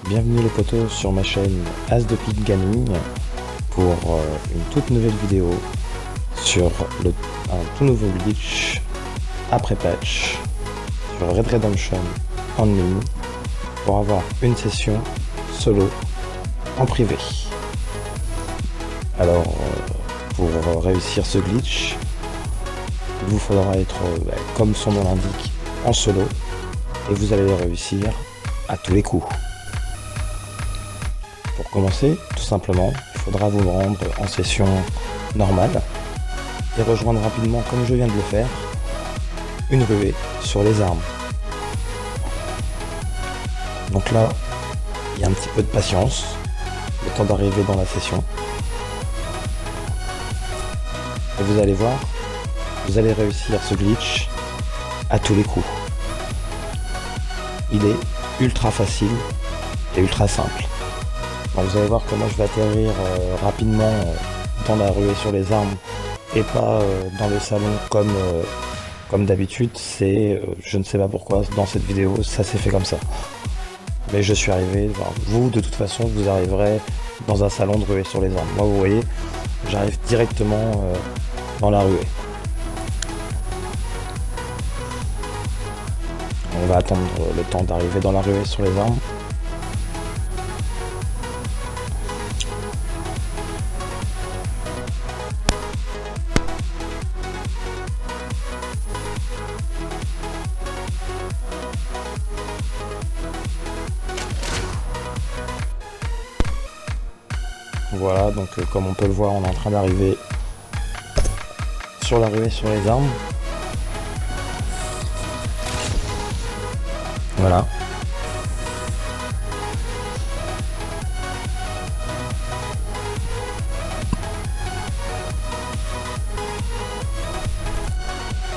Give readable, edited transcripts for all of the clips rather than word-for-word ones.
Bienvenue les potos sur ma chaîne As de Pique Gaming pour une toute nouvelle vidéo sur un tout nouveau glitch après patch sur Red Redemption en ligne pour avoir une session solo en privé. Alors pour réussir ce glitch, il vous faudra être comme son nom l'indique en solo et vous allez le réussir à tous les coups. Pour commencer, tout simplement, il faudra vous rendre en session normale et rejoindre rapidement, comme je viens de le faire, une ruée sur les armes. Donc là, il y a un petit peu de patience, le temps d'arriver dans la session. Et vous allez voir, vous allez réussir ce glitch à tous les coups. Il est ultra facile et ultra simple. Donc vous allez voir que moi je vais atterrir rapidement dans la ruée sur les armes et pas dans le salon comme d'habitude. C'est je ne sais pas pourquoi dans cette vidéo ça s'est fait comme ça. Mais je suis arrivé, vous de toute façon vous arriverez dans un salon de ruée sur les armes. Moi vous voyez, j'arrive directement dans la ruée. On va attendre le temps d'arriver dans la ruée sur les armes. Voilà, donc comme on peut le voir, on est en train d'arriver sur la ruée sur les armes. Voilà.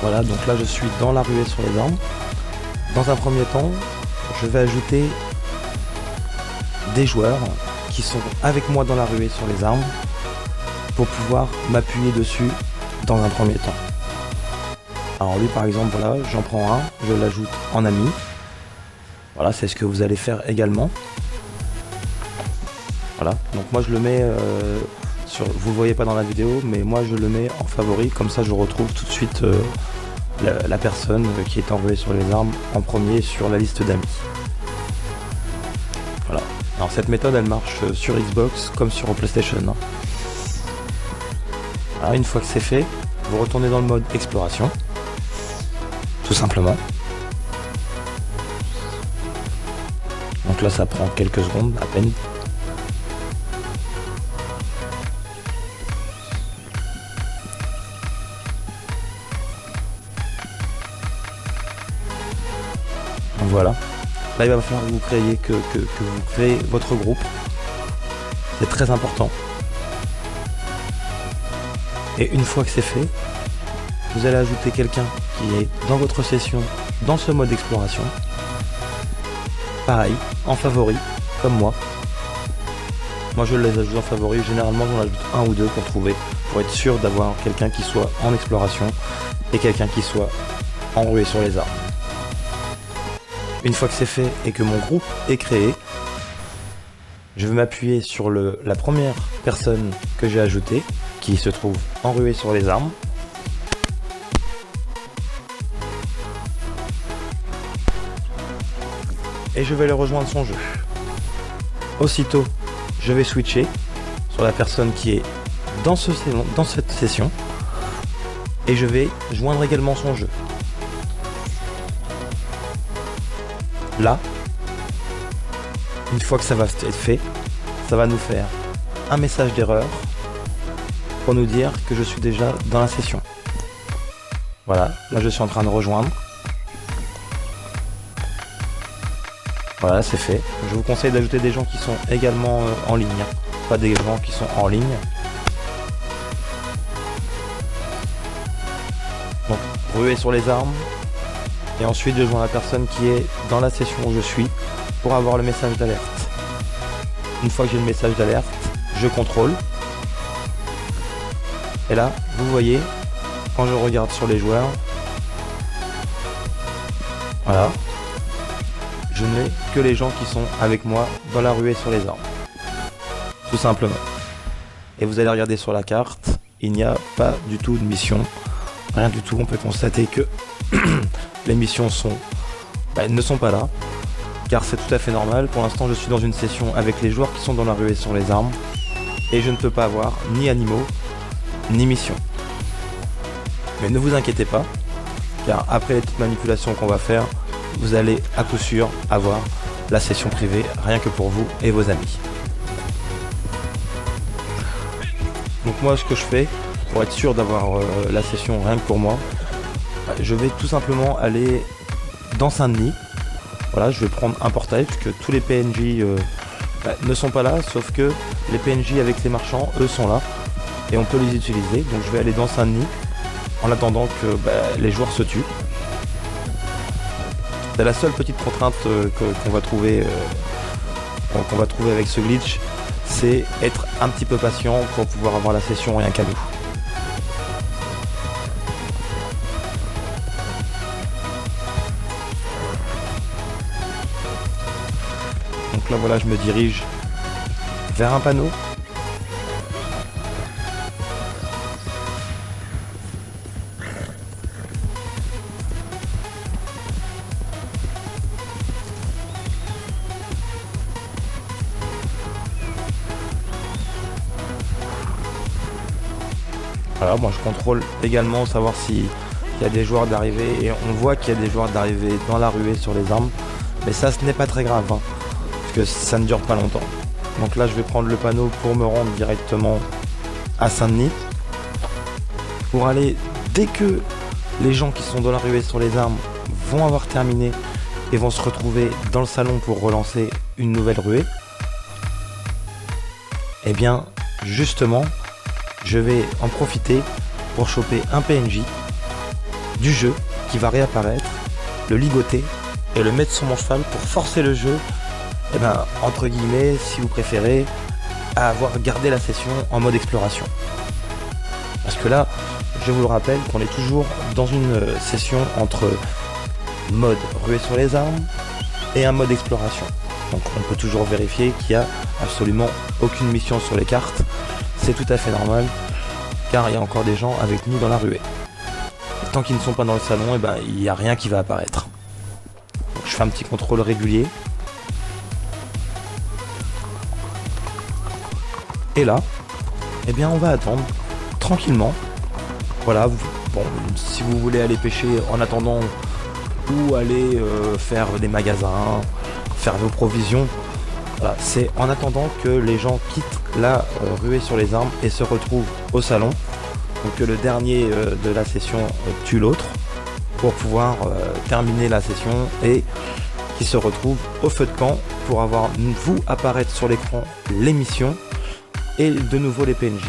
Voilà, donc là je suis dans la ruée sur les armes. Dans un premier temps, je vais ajouter des joueurs qui sont avec moi dans la ruée sur les armes pour pouvoir m'appuyer dessus dans un premier temps. Alors lui par exemple, voilà, j'en prends un, je l'ajoute en ami. Voilà, c'est ce que vous allez faire également. Voilà, donc moi je le mets vous le voyez pas dans la vidéo, mais moi je le mets en favori, comme ça je retrouve tout de suite la personne qui est envoyée sur les armes en premier sur la liste d'amis. Voilà. Alors cette méthode elle marche sur Xbox comme sur PlayStation. Alors une fois que c'est fait, vous retournez dans le mode exploration, tout simplement. Donc là ça prend quelques secondes à peine. Voilà. Là il va falloir que vous créiez que vous créez votre groupe. C'est très important. Et une fois que c'est fait, vous allez ajouter quelqu'un qui est dans votre session dans ce mode exploration. Pareil, en favori, comme moi. Moi je les ajoute en favori, généralement j'en ajoute un ou deux pour être sûr d'avoir quelqu'un qui soit en exploration et quelqu'un qui soit en ruée sur les armes. Une fois que c'est fait et que mon groupe est créé, je vais m'appuyer sur la première personne que j'ai ajoutée, qui se trouve en ruée sur les armes. Et je vais le rejoindre son jeu. Aussitôt, je vais switcher sur la personne qui est dans cette session et je vais joindre également son jeu. Là, une fois que ça va être fait, ça va nous faire un message d'erreur pour nous dire que je suis déjà dans la session. Voilà, là je suis en train de rejoindre. Voilà, c'est fait. Je vous conseille d'ajouter des gens qui sont également en ligne, pas des gens qui sont en ligne. Donc, ruée sur les armes. Et ensuite, je joins la personne qui est dans la session où je suis pour avoir le message d'alerte. Une fois que j'ai le message d'alerte, je contrôle. Et là, vous voyez, quand je regarde sur les joueurs, voilà, je ne mets que les gens qui sont avec moi dans la ruée sur les armes. Tout simplement. Et vous allez regarder sur la carte, il n'y a pas du tout de mission. Rien du tout, on peut constater que les missions ne sont pas là. Car c'est tout à fait normal, pour l'instant je suis dans une session avec les joueurs qui sont dans la ruée sur les armes. Et je ne peux pas avoir ni animaux, ni mission. Mais ne vous inquiétez pas, car après les petites manipulations qu'on va faire, vous allez à coup sûr avoir la session privée rien que pour vous et vos amis. Donc moi ce que je fais, pour être sûr d'avoir la session rien que pour moi, je vais tout simplement aller dans Saint-Denis. Voilà, je vais prendre un portail puisque tous les PNJ ne sont pas là, sauf que les PNJ avec les marchands, eux sont là et on peut les utiliser. Donc je vais aller dans Saint-Denis en attendant que les joueurs se tuent. C'est la seule petite contrainte qu'on va trouver avec ce glitch, c'est être un petit peu patient pour pouvoir avoir la session rien qu'à nous. Donc là voilà, je me dirige vers un panneau. Voilà, moi je contrôle également savoir s'il y a des joueurs d'arrivée et on voit qu'il y a des joueurs d'arrivée dans la ruée sur les armes. Mais ça ce n'est pas très grave, hein, parce que ça ne dure pas longtemps. Donc là je vais prendre le panneau pour me rendre directement à Saint-Denis. Pour aller, dès que les gens qui sont dans la ruée sur les armes vont avoir terminé et vont se retrouver dans le salon pour relancer une nouvelle ruée, et bien justement je vais en profiter pour choper un PNJ du jeu qui va réapparaître, le ligoter et le mettre sur mon cheval pour forcer le jeu, entre guillemets, si vous préférez, à avoir gardé la session en mode exploration. Parce que là, je vous le rappelle qu'on est toujours dans une session entre mode ruée sur les armes et un mode exploration. Donc on peut toujours vérifier qu'il n'y a absolument aucune mission sur les cartes. C'est tout à fait normal, car il y a encore des gens avec nous dans la ruée. Et tant qu'ils ne sont pas dans le salon, il n'y a rien qui va apparaître. Donc, je fais un petit contrôle régulier. Et là, on va attendre tranquillement. Voilà, si vous voulez aller pêcher en attendant ou aller faire des magasins, faire vos provisions, voilà, c'est en attendant que les gens quittent la ruée sur les armes et se retrouvent au salon. Donc que le dernier de la session tue l'autre pour pouvoir terminer la session et qui se retrouvent au feu de camp pour avoir vous apparaître sur l'écran les missions et de nouveau les PNJ.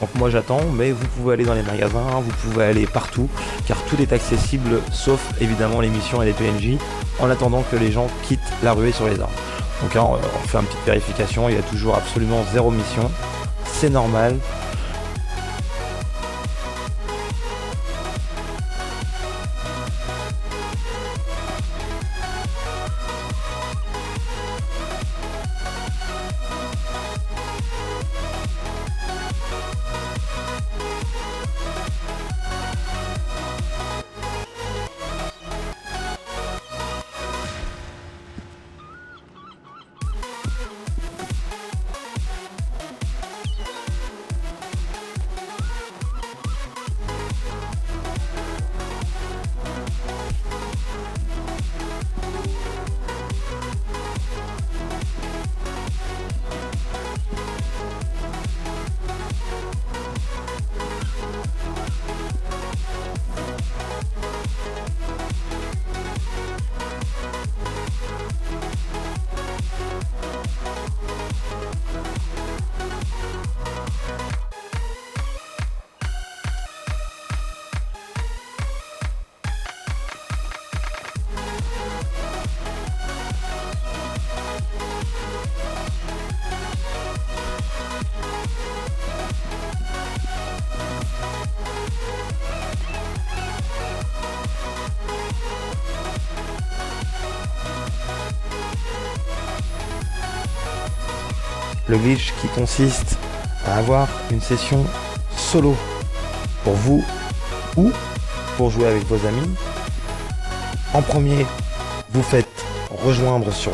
Donc moi j'attends, mais vous pouvez aller dans les magasins, vous pouvez aller partout, car tout est accessible sauf évidemment les missions et les PNJ en attendant que les gens quittent la ruée sur les armes. Donc là, on fait une petite vérification, il y a toujours absolument 0 mission, c'est normal. Le glitch qui consiste à avoir une session solo pour vous ou pour jouer avec vos amis. En premier, vous faites rejoindre sur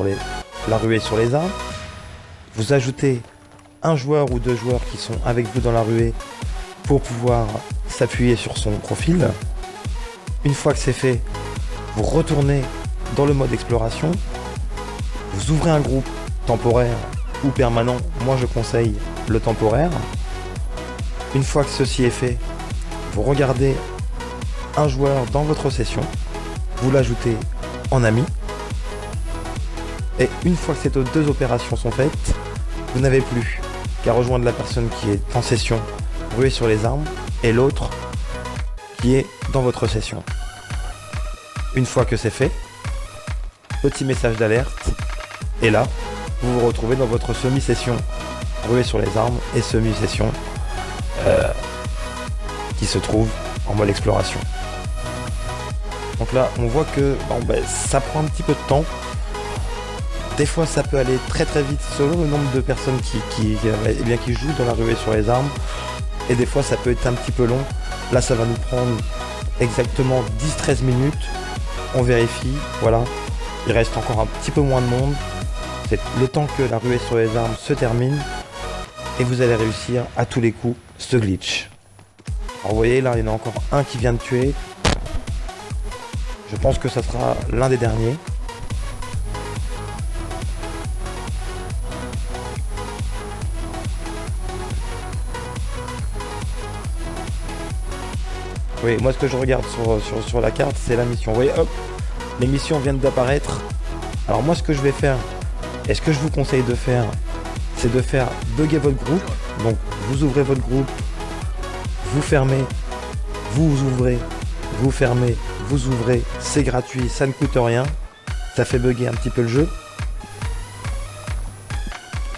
la ruée sur les arbres. Vous ajoutez un joueur ou deux joueurs qui sont avec vous dans la ruée pour pouvoir s'appuyer sur son profil. Une fois que c'est fait, vous retournez dans le mode exploration. Vous ouvrez un groupe temporaire ou permanent. Moi, je conseille le temporaire. Une fois que ceci est fait, vous regardez un joueur dans votre session. Vous l'ajoutez en ami. Et une fois que ces deux opérations sont faites, vous n'avez plus qu'à rejoindre la personne qui est en session ruée sur les armes et l'autre qui est dans votre session. Une fois que c'est fait, petit message d'alerte et là, vous vous retrouvez dans votre semi-session ruée sur les armes et semi-session qui se trouve en mode exploration. Donc là, on voit que ça prend un petit peu de temps. Des fois, ça peut aller très très vite selon le nombre de personnes qui jouent dans la ruée sur les armes. Et des fois, ça peut être un petit peu long. Là, ça va nous prendre exactement 10-13 minutes. On vérifie, voilà. Il reste encore un petit peu moins de monde. C'est le temps que la ruée sur les armes se termine. Et vous allez réussir à tous les coups ce glitch. Alors vous voyez, là, il y en a encore un qui vient de tuer. Je pense que ça sera l'un des derniers. Oui, moi ce que je regarde sur la carte, c'est la mission. Vous voyez, hop, les missions viennent d'apparaître. Alors moi ce que je vais faire, et ce que je vous conseille de faire, c'est de faire bugger votre groupe. Donc vous ouvrez votre groupe, vous fermez, vous ouvrez, vous fermez, vous ouvrez, c'est gratuit, ça ne coûte rien. Ça fait bugger un petit peu le jeu.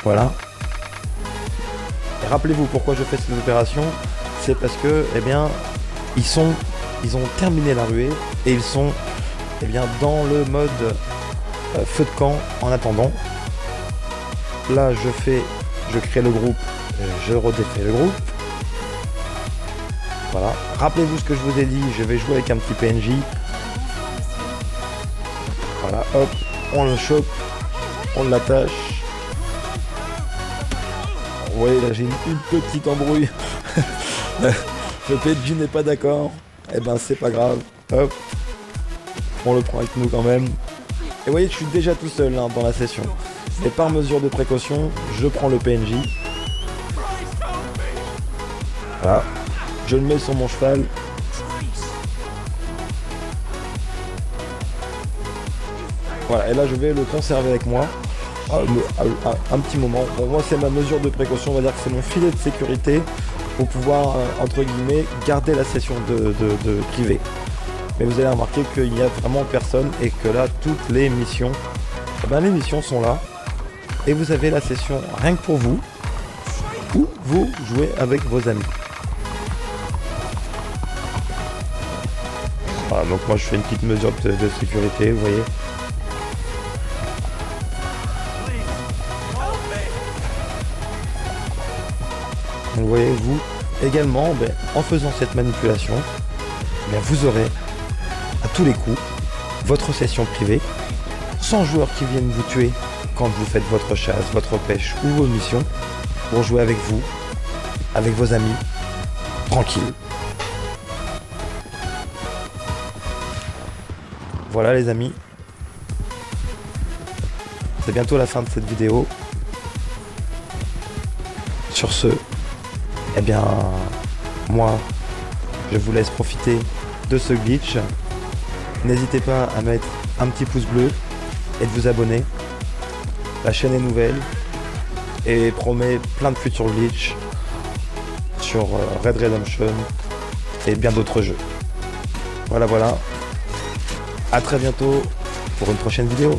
Voilà. Et rappelez-vous pourquoi je fais cette opération. C'est parce que, eh bien, ils ont terminé la ruée et ils sont dans le mode feu de camp en attendant. Là je crée le groupe, je redéfais le groupe. Voilà. Rappelez-vous ce que je vous ai dit, je vais jouer avec un petit PNJ. Voilà, hop, on le chope, on l'attache. Vous voyez là j'ai une petite embrouille. Le PNJ n'est pas d'accord, et ben c'est pas grave, hop, on le prend avec nous quand même. Et vous voyez, je suis déjà tout seul dans la session. Et par mesure de précaution, je prends le PNJ. Voilà, je le mets sur mon cheval. Voilà, et là je vais le conserver avec moi un petit moment. Bon, moi c'est ma mesure de précaution, on va dire que c'est mon filet de sécurité pour pouvoir, entre guillemets, garder la session de privé. Mais vous allez remarquer qu'il n'y a vraiment personne et que là, toutes les missions, les missions sont là. Et vous avez la session rien que pour vous, ou vous jouez avec vos amis. Voilà, donc moi je fais une petite mesure de sécurité, vous voyez. Donc, vous voyez, vous également, en faisant cette manipulation, vous aurez à tous les coups votre session privée, sans joueurs qui viennent vous tuer quand vous faites votre chasse, votre pêche ou vos missions, pour jouer avec vous, avec vos amis, tranquille. Voilà les amis, c'est bientôt la fin de cette vidéo. Sur ce, moi, je vous laisse profiter de ce glitch. N'hésitez pas à mettre un petit pouce bleu et de vous abonner. La chaîne est nouvelle et promet plein de futurs glitch sur Red Redemption et bien d'autres jeux. Voilà. À très bientôt pour une prochaine vidéo.